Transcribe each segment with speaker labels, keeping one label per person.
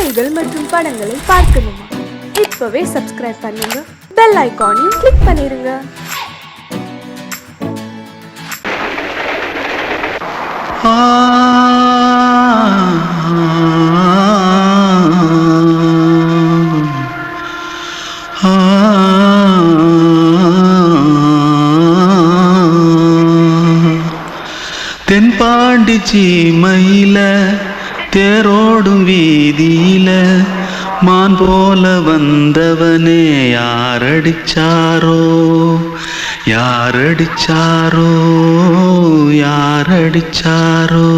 Speaker 1: செய்திகள் மற்றும் படங்களை பார்க்கணுமா? இப்பவே சப்ஸ்கிரைப் பண்ணுங்க, பெல் ஐகானையும் கிளிக் பண்ணிருங்க.
Speaker 2: தென்பாண்டி சீமையில தேரோடும் வீதியில மான் போல வந்தவனே யாரடிச்சாரோ யாரடிச்சாரோ யாரடிச்சாரோ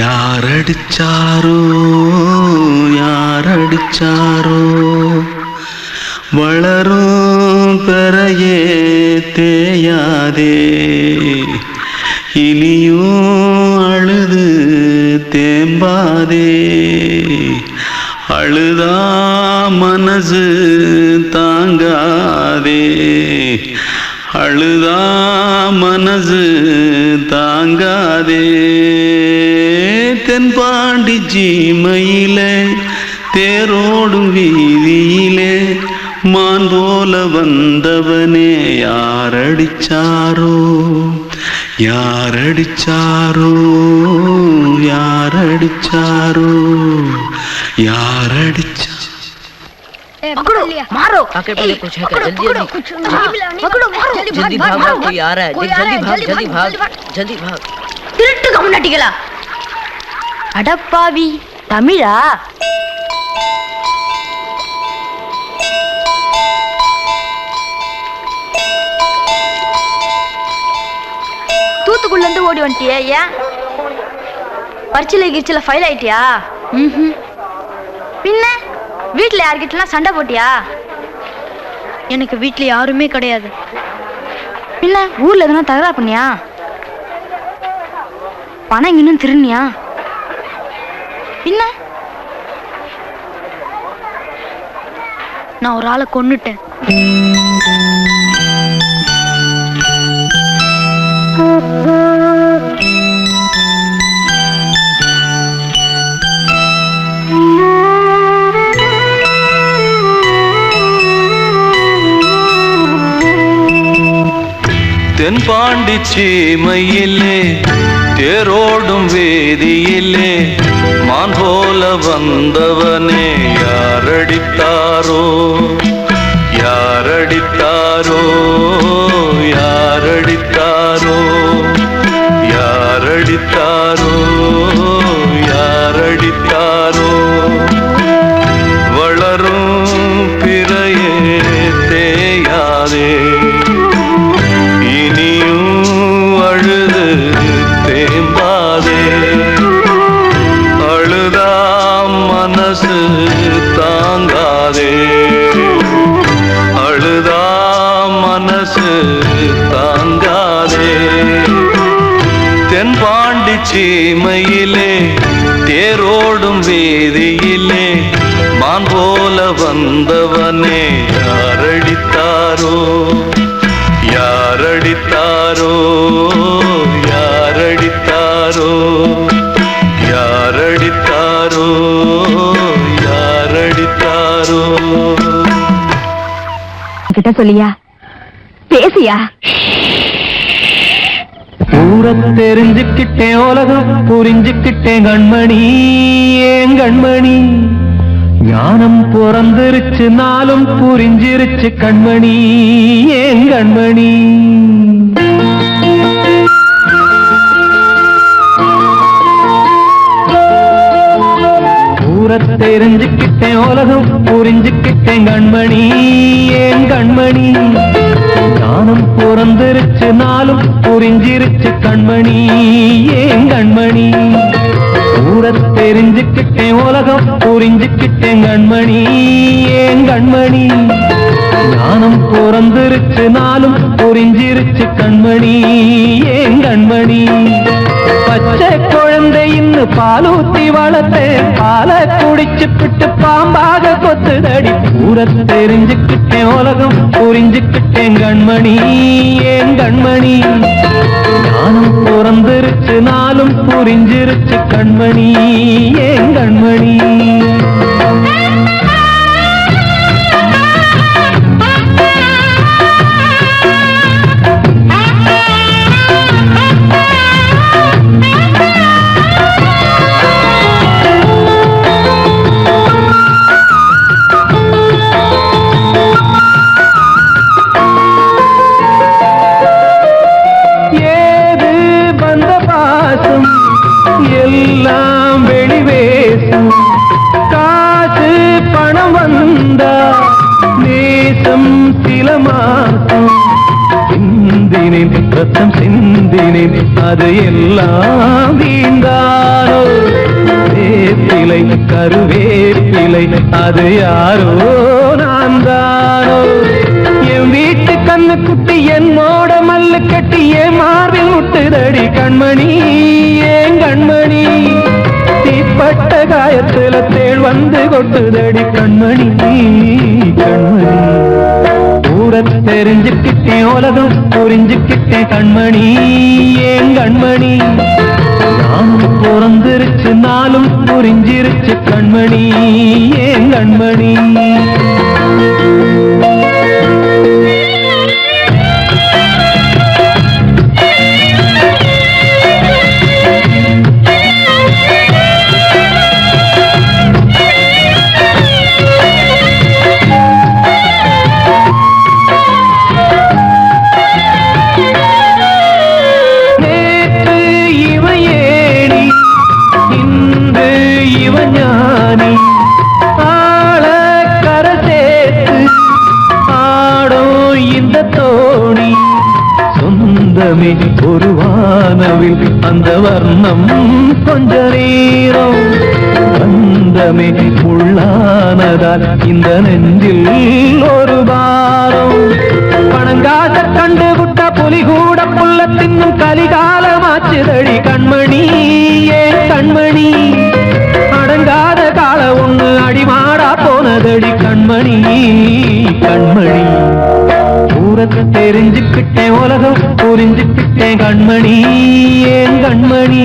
Speaker 2: யாரடிச்சாரோ யாரடிச்சாரோ வளரும் பெறையே தேயாதே இனியும் அழுது தேம்பாதே அழுதா மனசு தாங்காதே அழுதா மனசு தாங்காதே தென்பாண்டி சீமையிலே தேரோடும் வீதியிலே மான் போல வந்தவனே யாரடிச்சாரோ யாரடிச்சாரோ யாரடிச்சாரோ यारडिचा
Speaker 3: पकड़ो मारो
Speaker 4: आके पहले कुछ है क्या जल्दी
Speaker 3: पकड़ो मारो
Speaker 4: जल्दी भाग भाग कोई आ रहा है जल्दी भाग जल्दी भाग
Speaker 3: திருட்டு கம்முனட்டிகளா அடப்பாவி தமிழா தூத்துக்குள்ள இருந்து ஓடி வந்துட்டியா? ஏன் பரிச்சையில கிரிச்சில ஃபைல் ஆயிட்டியா? பின்ன வீட்டுல யார்கிட்டலாம் சண்டை போட்டியா? எனக்கு வீட்டுல யாருமே கிடையாது. பின்ன ஊர்ல எதுனா தகராறு பண்ணியா? பணம் இன்னும் திருநியா? பின்ன நான் ஒரு ஆளை கொன்னுட்டேன்.
Speaker 2: தென்பாண்டி சீமையிலே தேரோடும் வேதியிலே மான் போல வந்தவனே யாரடித்தாரோ யாரடித்தாரோ யாரடித்தாரோ யாரடித்தாரோ யாரடித்தாரோ வளரும் பிறையே தேயாதே அழுது தேம்பாதே அழுதா மனசு தாங்காதே அழுதா மனசு தாங்காதே தென்பாண்டி சீமையிலே தேரோடும் வேதியிலே மான் போல வந்தவனே யாரடித்தாரோ யாரடித்தாரோ யாரடித்தாரோ யாரடித்தாரோ யாரடித்தாரோ
Speaker 3: கிட்ட சொல்லியா பேசியா?
Speaker 5: ஊரை தெரிஞ்சுக்கிட்டேன் உலகம் புரிஞ்சுக்கிட்டேன் கண்மணி ஏன் கண்மணி ஞானம் பிறந்திருச்சு நாளும் புரிஞ்சிருச்சு கண்மணி ஏன் கண்மணி ஊரை தெரிஞ்சுக்கிட்டேன் உலகம் புரிஞ்சுக்கிட்டேன் கண்மணி ஏன் கண்மணி ஞானம் பிறந்திருச்சு நாளும் புரிஞ்சிருச்சு கண்மணி ஏன் கண்மணி ஊரை தெரிஞ்சுக்கிட்டேன் உலகம் புரிஞ்சுக்கிட்டேன் கண்மணி ஏன் கண்மணி ஞானம் பிறந்திருச்சு நாளும் புரிஞ்சிருச்சு கண்மணி ஏன் கண்மணி பச்சை குழந்தை இன்னும் பாலூத்தி வளர்த்தேன் பாலை குடிச்சுப்பிட்டு பாம்பாக கொத்துதடி ஊரை தெரிஞ்சுக்கிட்டேன் உலகம் புரிஞ்சுக்கிட்டேன் கண்மணி ஏன் கண்மணி ஞானம் பிறந்திருச்சு நாளும் புரிஞ்சிருச்சு கண்மணி ஏன் கண்மணி சில மாசம் சிந்தினேன், ரத்தம் சிந்தினேன், அது எல்லாம் வீண்டானோ. வேப்பிலை கருவேப்பிலை அது யாரோ நான் தானோ. என் வீட்டு கண்ணு குட்டி என்னோட மல்லு கட்டி என் மார்பில் முட்டுதடி கண்மணி, ஏன் கண்மணி. தீப்பட்ட காயத்துல தேள் வந்து கொட்டுதடி கண்மணி, கண்மணி. ஊர தெரிஞ்சுக்கிட்டேன், உலகம் புரிஞ்சுக்கிட்டேன் கண்மணி, ஏன் கண்மணி. நானும் பிறந்திருச்சு, நாளும் புரிஞ்சிருச்சு கண்மணி, ஏன் கண்மணி. ஒரு வானவில் அந்த வர்ணம் கொஞ்ச நேரம் வந்தமே உள்ளானதால் இந்த நெஞ்சில் ஒரு பாரம். பணங்காத கண்டு விட்ட புலி கூட புல்ல தின்னும் கலிகாலமாச்சுதடி கண்மணி, ஏன் கண்மணி. அடங்காத கால ஒண்ணு அடிமாடா போனதடி கண்மணி, கண்மணி. ஊரத்தை தெரிஞ்சுக்கிட்டேன், உலகம் புரிஞ்சுக்கிட்டேன் கண்மணி, ஏன் கண்மணி.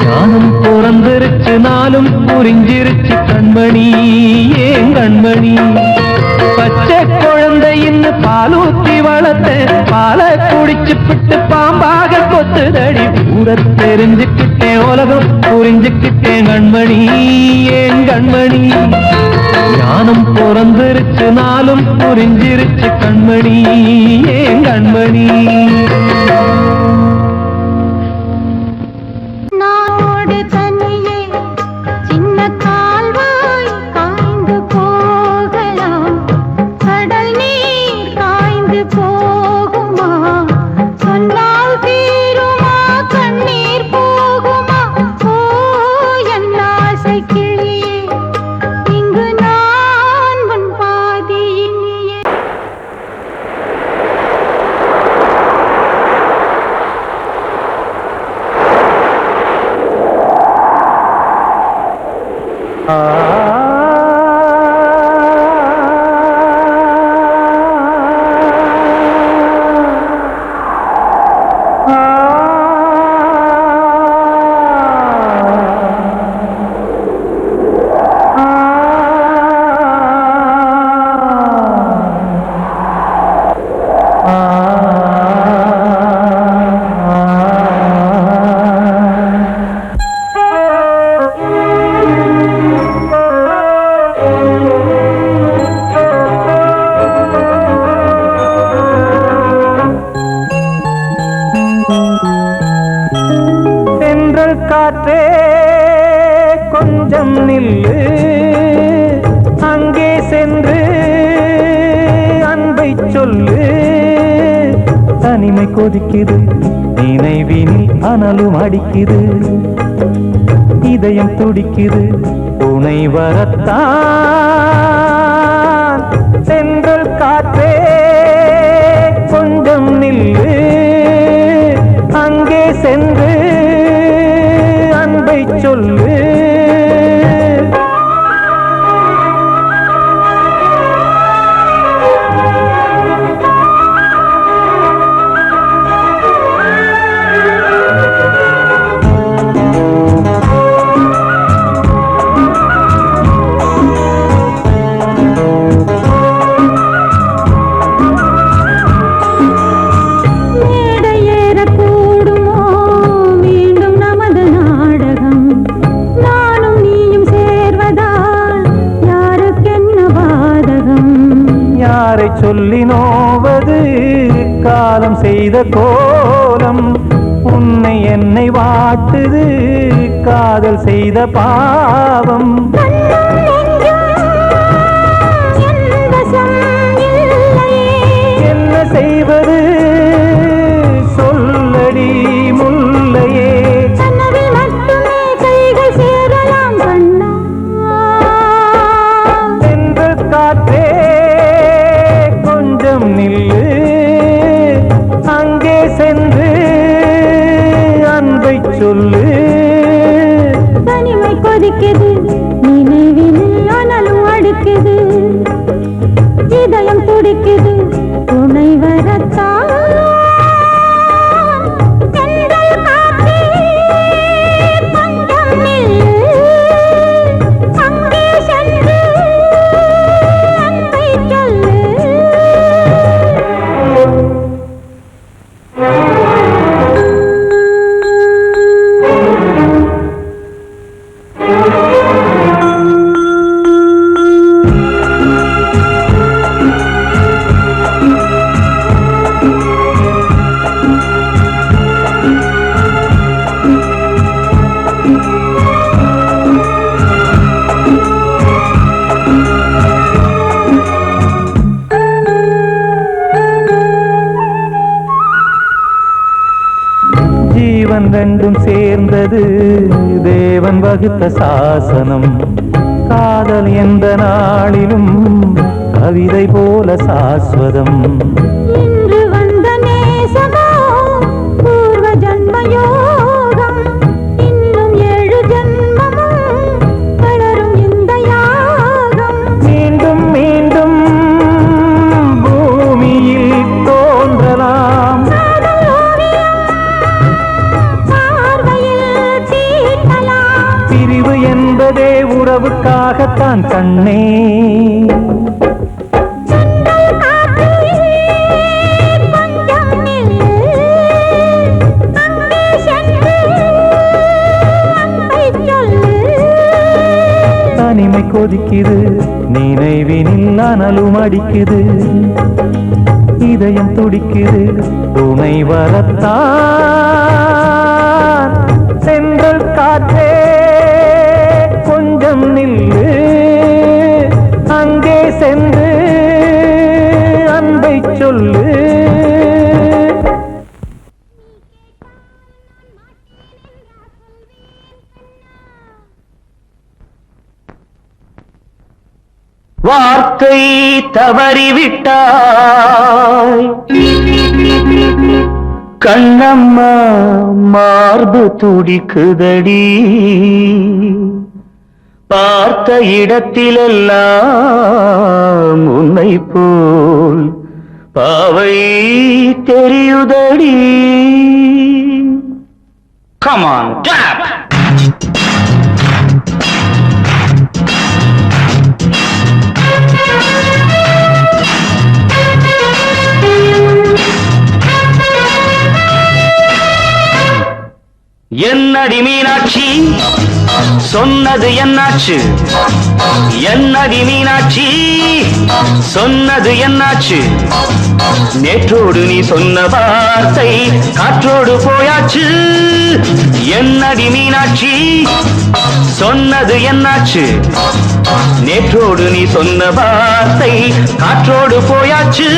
Speaker 5: ஞானம் பிறந்திருச்சு, நாளும் புரிஞ்சிருச்சு கண்மணி, ஏன் கண்மணி. பச்சை குழந்தை இன்னும் பாலூத்தி வளர்த்த பால குடிச்சு பிட்டு பாம்பாக கொத்துதடி. ஊரத்தை தெரிஞ்சுக்கிட்டேன், உலகம் புரிஞ்சுக்கிட்டேன் கண்மணி, ஏன் கண்மணி. ஞானம் பிறந்திருச்சு, நாளும் புரிஞ்சிருச்சு கண்மணி, ஏன் கண்மணி.
Speaker 6: நாடு தனியே சின்ன கால்வாய் காய்ந்து போகலாம், கடல் நீர் காய்ந்து போகுமா, சொன்னால் தீருமா, கண்ணீர் போகுமா. ஓ என் ஆசை கிளியே, இங்கு நான் உன் பாதியினியே.
Speaker 5: காற்றே கொஞ்சம் நில்லு, அங்கே சென்று அன்பை சொல்லு. தனிமை கொதிக்குது, நினைவினில் அனலும் அடிக்குது, இதயம் துடிக்குது துணை வரத்தான். சென்றல் காற்றே கொஞ்சம் நில்லு, அங்கே சென்று அன்பை சொல்லு. சொல்லி நோவது காலம் செய்த கோலம், உன்னை என்னை வாட்டுது காதல் செய்த பாவம்.
Speaker 6: என் வசம் இல்லையே
Speaker 5: வகுத்த சாசனம் காதல் எந்த நாளிலும் கவிதை போல சாஸ்வதம்
Speaker 6: இன்று வந்த நேசமோ பூர்வ ஜன்ம யோகம் இன்னும் 7 ஜன்மமும் வளரும் இந்த யாகம்
Speaker 5: மீண்டும் மீண்டும் பூமியில் தோன்றலாம்
Speaker 6: காதல் ஓவியம் பார்வையில் தீட்டலாம்
Speaker 5: பிரிவு என்பதே உறவுக்காகத்தான் கண்ணே தனிமை கொதிக்குது நினைவினில் அனலும் அடிக்குது இதயம் துடிக்குது துணை வரத்தான் சென்றல் காற்றே கொஞ்சம் நில்லு அங்கே சென்று அன்பை சொல்லு வார்த்தை தவறிவிட்டாய் கண்ணம்மா மார்பு துடிக்குதடி பார்த்த இடத்திலெல்லாம் உன்னை போல் பாவை தெரியுதடி Come on, clap! என்னடி மீனாட்சி சொன்னது என்னாச்சு என்னடி மீனாட்சி சொன்னது என்னாச்சு நேற்றோடு நீ சொன்ன வார்த்தை காற்றோடு போயாச்சு என்னடி மீனாட்சி சொன்னது என்னாச்சு நேற்றோடு நீ சொன்ன வார்த்தை காற்றோடு போயாச்சு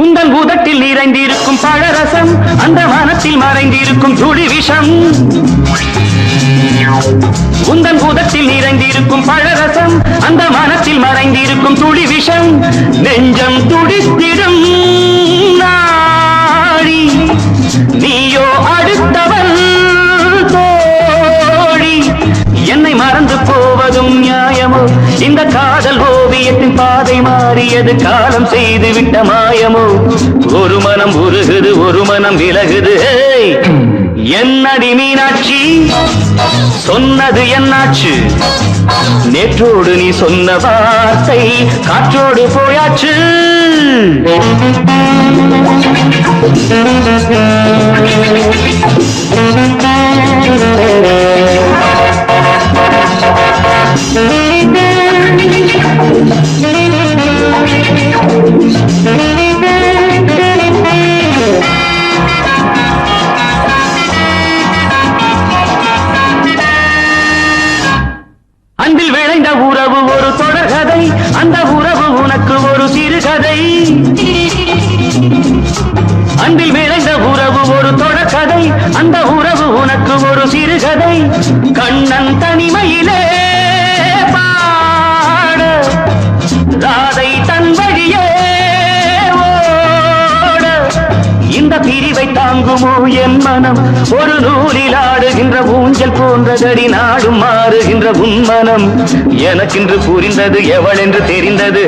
Speaker 5: உந்தன் உதட்டில் நிறைந்திருக்கும் பழரசம் அந்த வானத்தில் மறைந்திருக்கும் துளி விஷம் உந்தன் உதட்டில் நிறைந்திருக்கும் பழரசம் அந்த வானத்தில் மறைந்திருக்கும் துளி விஷம் நெஞ்சம் துடித்திடும் நாடி நீயோ அடுத்தவன் தோழி என்னை மறந்து போவதும் நியாயமோ இந்த காதல் ஓவியத்தின் பாதை மாறியது காலம் செய்து விட்ட மாயமோ ஒரு மனம் உருகுது ஒரு மனம் விலகுது என்னடி மீனாட்சி சொன்னது என்னாச்சு நேற்றோடு நீ சொன்ன வார்த்தை காற்றோடு போயாச்சு அன்பில் விளைந்த உறவு ஒரு தொடர்கதை அந்த உறவு உனக்கு ஒரு சிறுகதை அன்பில் விளைந்த உறவு ஒரு தொடர்கதை அந்த உறவு உனக்கு ஒரு சிறுகதை கண்ணன் தனிமையிலே பாட ராதை தன் வழியே ஓட இந்த பிரிவை தாங்குமோ என் மனம் ஒரு நூலில் ஆடுகின்ற ஊஞ்சல் போன்றதடி நாடும் மாறுகின்ற உன் மனம் எனக்கென்று புரிந்தது எவள் என்று தெரிந்தது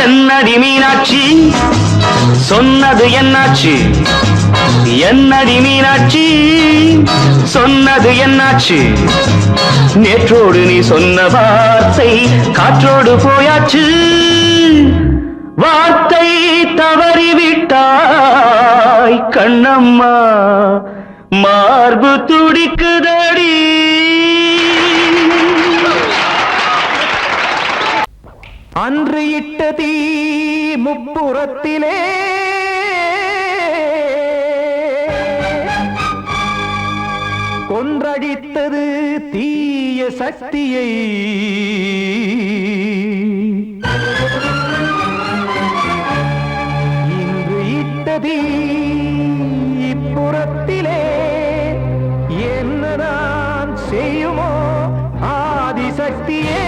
Speaker 5: என்னடி மீனாட்சி சொன்னது என்னாச்சு என்னடி மீனாட்சி சொன்னது என்னாச்சு நேற்றோடு நீ சொன்ன வார்த்தை காற்றோடு போயாச்சு வார்த்தை தவறிவிட்டாய் கண்ணம்மா மார்பு துடிக்குதடி அன்று இட்ட தீ முப்புறத்திலே கொன்றடித்தது தீய சக்தியை இன்று இட்ட தீ இப்புறத்திலே என்னதான் செய்யுமோ ஆதிசக்தியே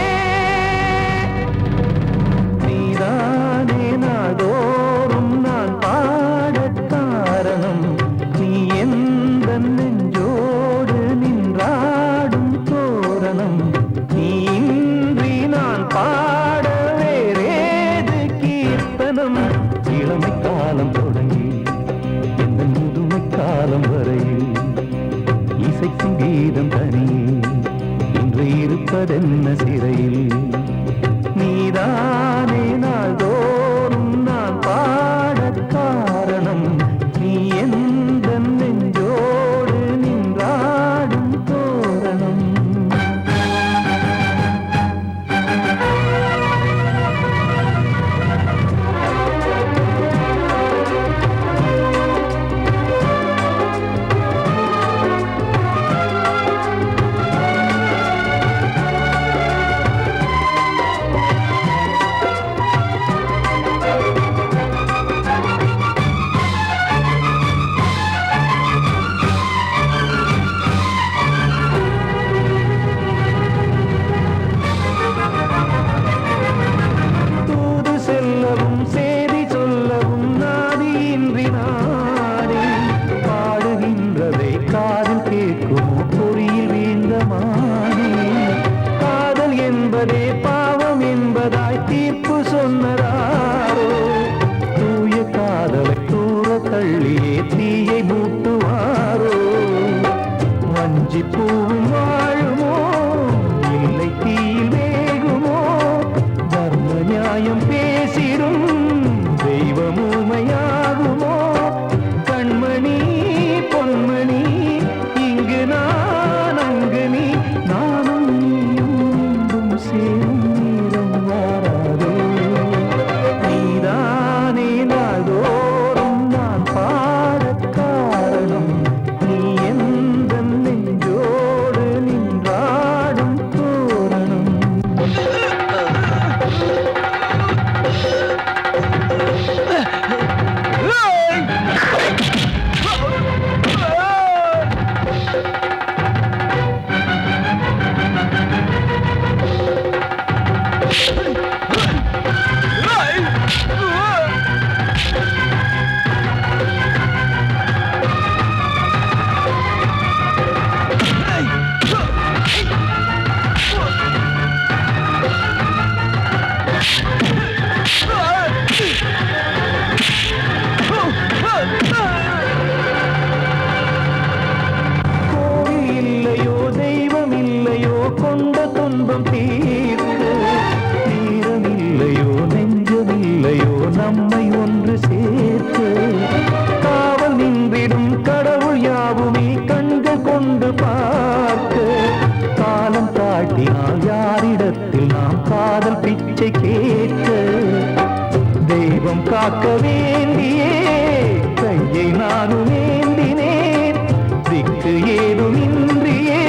Speaker 5: நீதானே நாடோறும் நான் பாடக் காரணம் நீ எந்த நெஞ்சோடு நின்றாடும் தோரணம் நீ இன்றி நான் பாட வேறேது கீர்த்தனம் இளமை காலம் தொடங்கி எந்த முதுமை காலம் வரையில் இசைக்கும் கீதம் தனியே இன்று இருப்பதென்ன சிறையில் நீதானே நாள்தோறும் நான் பாடக் காரணம் நீ எந்த நெஞ்சோடு நின்றாடும் தோரணம் காக்க வேண்டியே கையை நானும் ஏந்தினேன் திக்கு ஏதுமின்றியே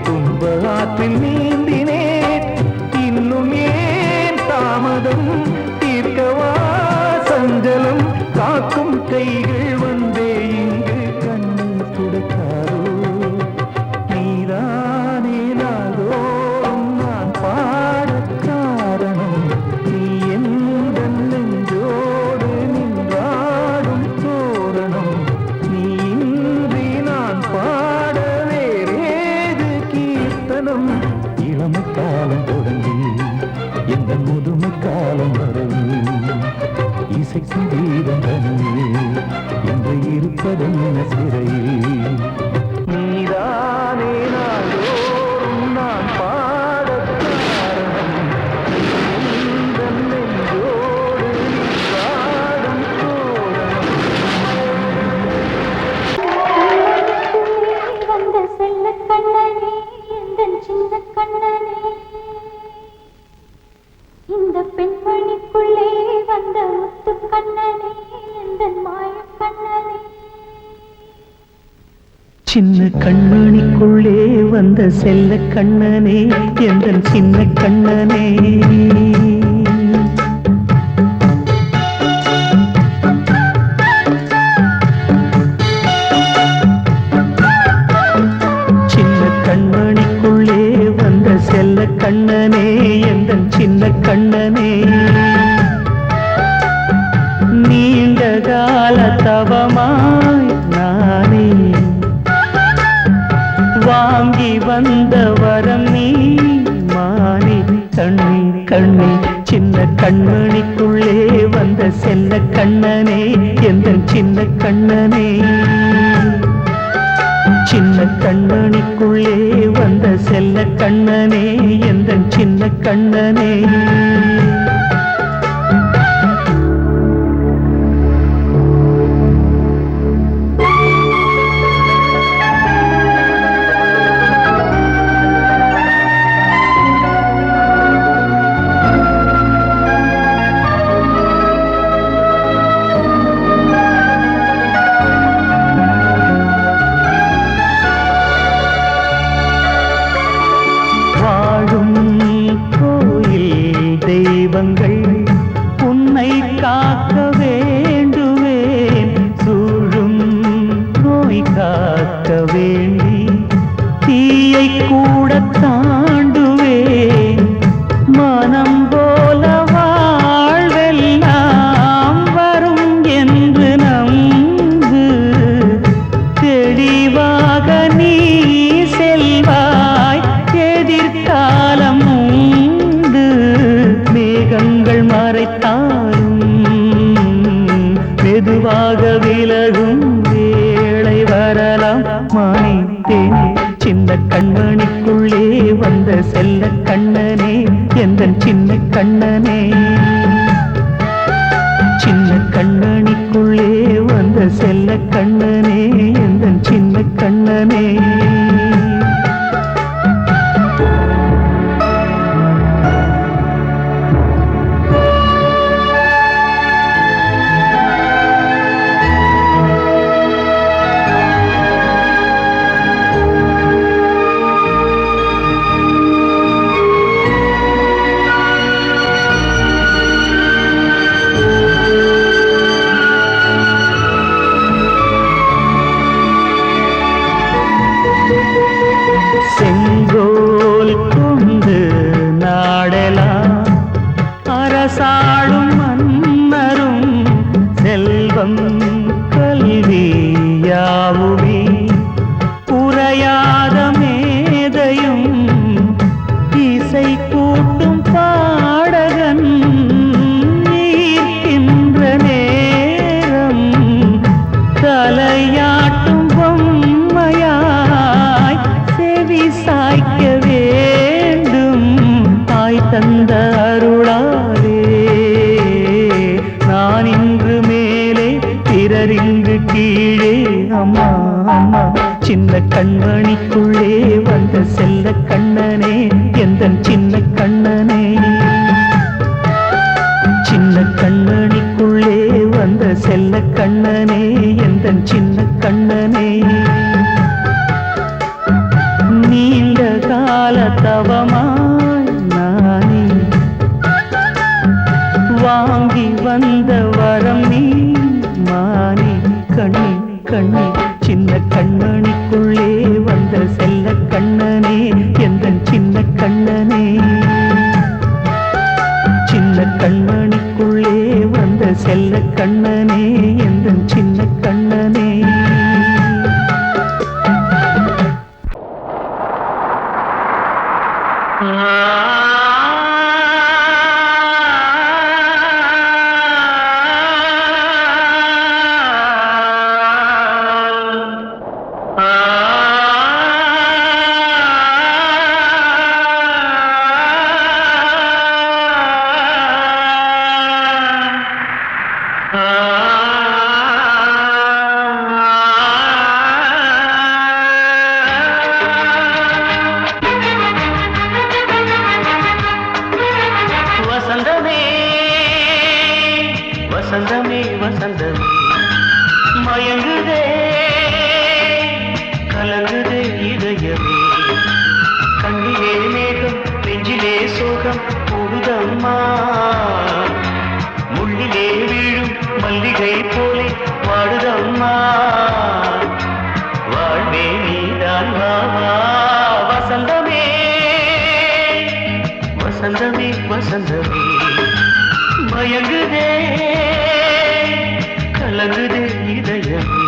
Speaker 5: துன்ப ஆற்றில் நீந்தினேன் இன்னும் ஏன் தாமதம் தீர்க்கவா சஞ்சலம் காக்கும் கைகள் வந்தே இங்கு கண்ணீர் துடைக்காரோ நீதானே நாள்தோறும் நான் பாடக் காரணம் நீ எந்த நெஞ்சோடு நின்றாடும் தோரணம் நீ இன்றி நான் பாட வேறேது கீர்த்தனம் இளமை காலம் தொடங்கி எந்த முதுமை காலம் வரை இசைக்கும் கீதம் தனியே இந்த என்று இருப்பதென்ன சிறையில் நீதானே நாள்தோறும் நான் பாடக் காரணம் உந்தன் நெஞ்சோடு நீ பாடும் தோரணம்
Speaker 6: வந்த செல்ல கண்ணனே எந்தன் சின்ன கண்ணனே இந்த பெண்மணிக்குள்ளே வந்த முத்து கண்ணனே எந்தன் மாய கண்ணனே
Speaker 5: சின்ன கண்மணிக்குள்ளே வந்த செல்ல கண்ணனே எந்தன் சின்ன கண்ணனே சின்ன கண்மணிக்குள்ளே வந்த செல்ல கண்ணனே எந்தன் சின்ன கண்ணனே நீண்ட கால தவமாய் நானே வாங்கி வந்த வரம் நீ மானே கண்ணே கண்ணே சின்ன கண்மணிக்குள்ளே வந்த செல்ல கண்ணனே எந்தன் சின்ன கண்ணனே சின்ன கண்மணிக்குள்ளே வந்த செல்ல கண்ணனே எந்தன் சின்ன கண்ணனே தெய்வங்கள் உன்னை காக்க வேண்டுவேன் சூழும் நோய் காக்க வேண்டி தீயை கூட தாண்டுவேன் மனம் போல வாழ்வெல்லாம் வரும் என்று நம்பு தெளிவாக நீ செல்வாய் எதிர்காலம் மேகங்கள் மறைத்தாலும் மெதுவாக விலகும் வேளை வரலாம் மானித்தேனே சின்ன கண்மணிக்குள்ளே வந்த செல்ல கண்ணனே எந்தன் சின்ன கண்ணனே சின்ன கண்மணிக்குள்ளே வந்த செல்ல கண்ணனே எந்தன் சின்ன கண்ணனே செங்கோல் கொண்டு நாடலாம் அரசாளும் மன்னரும் செல்வம் கல்வி யாவுமே உரையாத மேதையும் இசை கூட்டும் பாடகன் ஈர்க்கின்ற நேரம் தலையாட்டும் பொம்மையாய் செவி சாய்க்க வேண்டும் தாய் தந்த அருளாலே நான் இன்று மேலே பிறர் இங்கு கீழே அம்மா அம்மா சின்ன கண்மணிக்குள்ளே வந்த செல்ல கண்ணனே எந்தன் சின்ன கண்ணனே சின்ன கண்மணிக்குள்ளே வந்த செல்ல கண்ணனே எந்தன் சின்ன கண்ணனே நீண்ட கால தவமாய் நானே வாங்கி வந்த வரம் நீ மானே கண்ணே கண்ணே சின்ன கண்மணிக்குள்ளே வந்த செல்ல கண்ணனே எந்தன் சின்ன கண்ணனே சின்ன கண்மணிக்குள்ளே வந்த செல்ல கண்ணனே எந்தன் சின்ன கண்ணனே வசந்தமே வசந்தமே வசந்தமே மயங்குதே கலங்குதே இதயமே கண்ணிலே மேகம் நெஞ்சிலே சோகம் கூடுதம்மா முள்ளிலே வீழும் மல்லிகை போலே வாடுதம்மா வாழ்வே நீதான் வாவா வசந்தமே வசந்தமே வசந்தமே மயங்குதே கலங்குதே இதயமே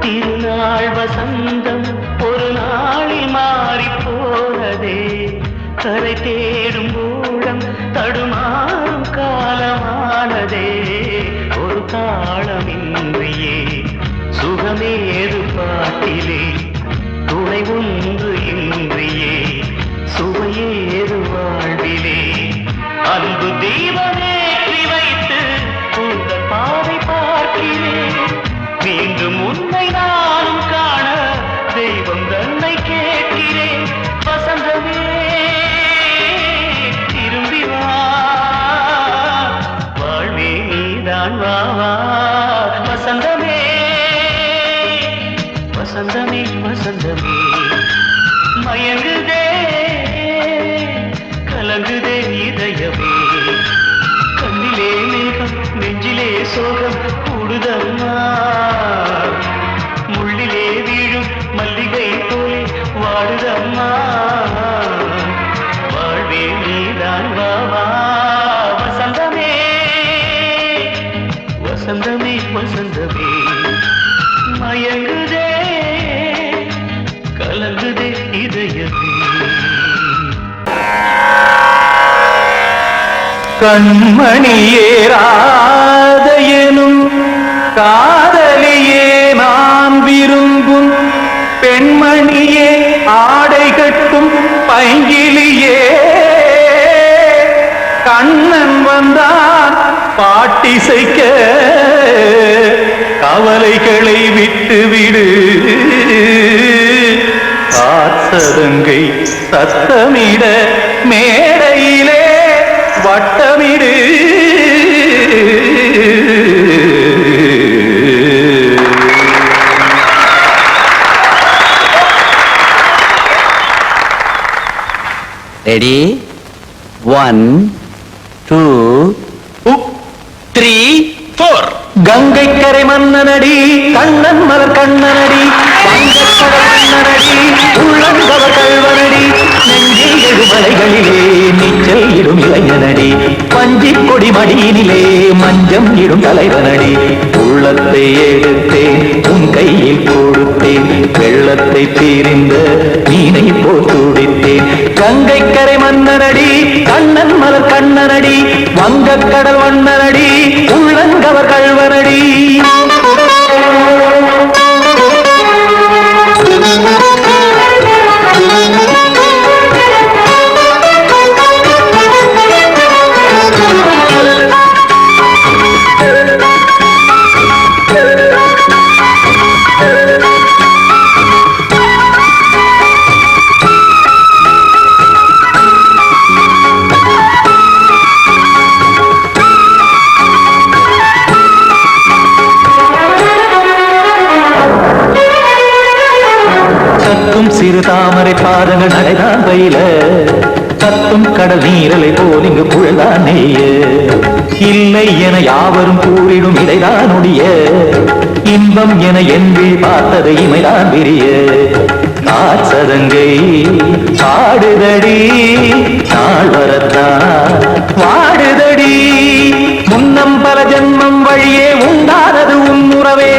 Speaker 5: திருநாள் வசந்தம் ஒரு நாளில் மாறி போனதே கரை தேடும் ஊழம் தடுமாறும் காலமானதே ஒரு தாளமின்றியே சுகமேது பாட்டிலே துணை ஒன்று இன்றியே சுவையேது வாழ்விலே அன்பு தீபமேற்றி வைத்து உங்கள் பாதை பார்க்கிறேன் மீண்டும் உன்னை நானும் காண தெய்வம் தன்னை கேட்கிறேன் வசந்தமே திரும்பி வா வாழ்வே நீதான் வா வா வசந்தமே வசந்தமே வசந்தமே மயங்குதே கலங்குதே இதயமே கண்ணிலே மேகம் நெஞ்சிலே சோகம் கூடுதம்மா முள்ளிலே வீழும் மல்லிகை போலே வாடுதம்மா வாழ்வே நீதான் வா வா வசந்தமே வசந்தமே வசந்தமே மயங்குதே கலங்குதே இதயமே கண்மணியேராதையனும் காதலியே நான் விரும்பும் பெண்மணியே ஆடை கட்டும் பைங்கிலியே கண்ணன் வந்தான் பாட்டிசைக்க கவலைகளை விட்டுவிடு காத்ததங்கை சத்தமிட மேடையிலே வட்டமிடு ரெடி 1 2 3 4 கங்கை கரை மன்னனடி கண்ணன் மலர் கண்ணனடி வங்கக்கடல் மன்னனடி உள்ளங்கவர் கல்வனடி நெஞ்சில் எழுமலைகளிலே நீச்சல் இடும் இளைஞனடி பஞ்சி கொடி மடியினிலே மஞ்சம் இடும் தலைவனடி உள்ளத்தை எடுத்தேன் உன் கையில் கொடுத்தேன் வெள்ளத்தை தீரிந்த மீனை போல் துடித்தேன் கங்கை கரை மன்னனடி கண்ணன் மலர் கண்ணனடி வங்கக்கடல் மன்னனடி உள்ளங்கவர் கல்வனடி சிறு தாமரை பாதங்கள் நடைதான் பயில கத்தும் கடல் நீரலை போல் இங்கு புழல்தான் நெய்ய இல்லை என யாவரும் கூறிடும் இடைதான் ஒடிய இன்பம் என என்பில் பார்த்தது இமைதான் விரிய காசதங்கை பாடுதடி நாள் வரத்தான் வாடுதடி முன்னம் பல ஜென்மம் வழியே உண்டானது உன் உறவே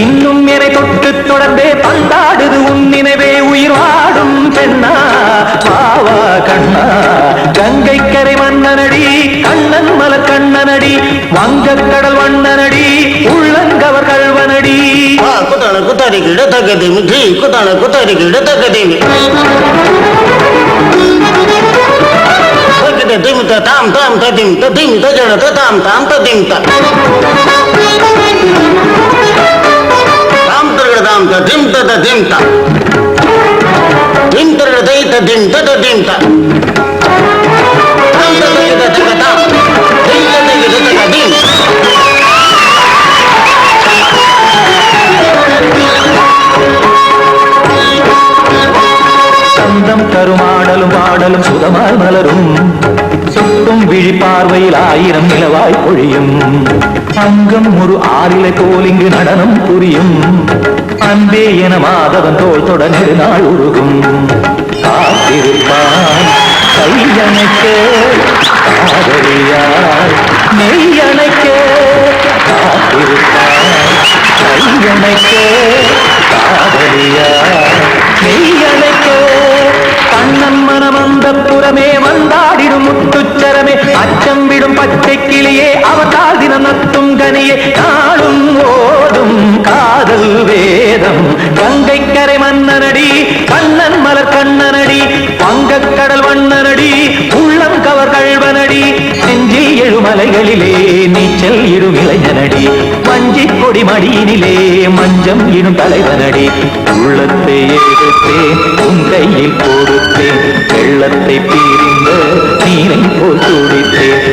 Speaker 5: இன்னும் என்னை தொட்டு தொடர்ந்தே பந்தாடுது உன் நினைவே உயிர் வாடும் பெண்ணா பாவா கண்ணா கங்கை கரை மன்னனடி கண்ணன் மலர் கண்ணனடி வங்கக் கடல் வண்ணனடி உள்ளங்கவர் கல்வனடி
Speaker 7: குத்தான குத்தாரிக்கு இடத்தக்கதேமி ஜி குத்தான குத்தாரிக்கு இடத்தக்கதேமி திமுத்த தாம் தாம் ததிம் ததிம் தஜட தாம் தாம் ததிம் தாம் தரகட தாம் ததிம் ததிம் தாம் திம் தரகட தை ததிம் ததிம் தாம் தாம் ததிம் ததிம் தாம் திம் ததிம் ததிம்
Speaker 5: சந்தம் கருமாடலும் பாடலும் சுதமாய் மலரும் சுட்டும் விழி பார்வையில் ஆயிரம் நிலவாய் பொழியும் அங்கம் ஒரு ஆறிலை போல் இங்கு நடனம் புரியும் அன்பே என மாதவன் தோல் தொட நெடுநாள் உருகும் காத்திருப்பான் கையணைக்க காதலியார் நெய்யணைக்க காத்திருப்பான் கையணைக்க காதலியார் நெய்யணைக்க கண்ணன் மனம் அந்த புறமே வந்தாடிடும் முத்துச்சரமே அச்சம் விடும் பச்சை கிளியே அவதால் தினம் நத்தும் கனியே நாளும் ஓடும் காதல் வேதம் கங்கை கரை மன்னனடி கண்ணன் மலர் கண்ணனடி வங்கக் கடல் வண்ணனடி உள்ளம் கவர் கல்வனடி நெஞ்சில் எழுமலைகளிலே நீச்சல் இடும் இளைஞனடி வஞ்சிக் கொடி மடியினிலே மஞ்சம் இடும் தலைவனடி உள்ளத்தை எடுத்தேன் உன் கையில் கொடுத்தேன் வெள்ளத்தை பிரிந்த நீரை போல் துடித்தேன்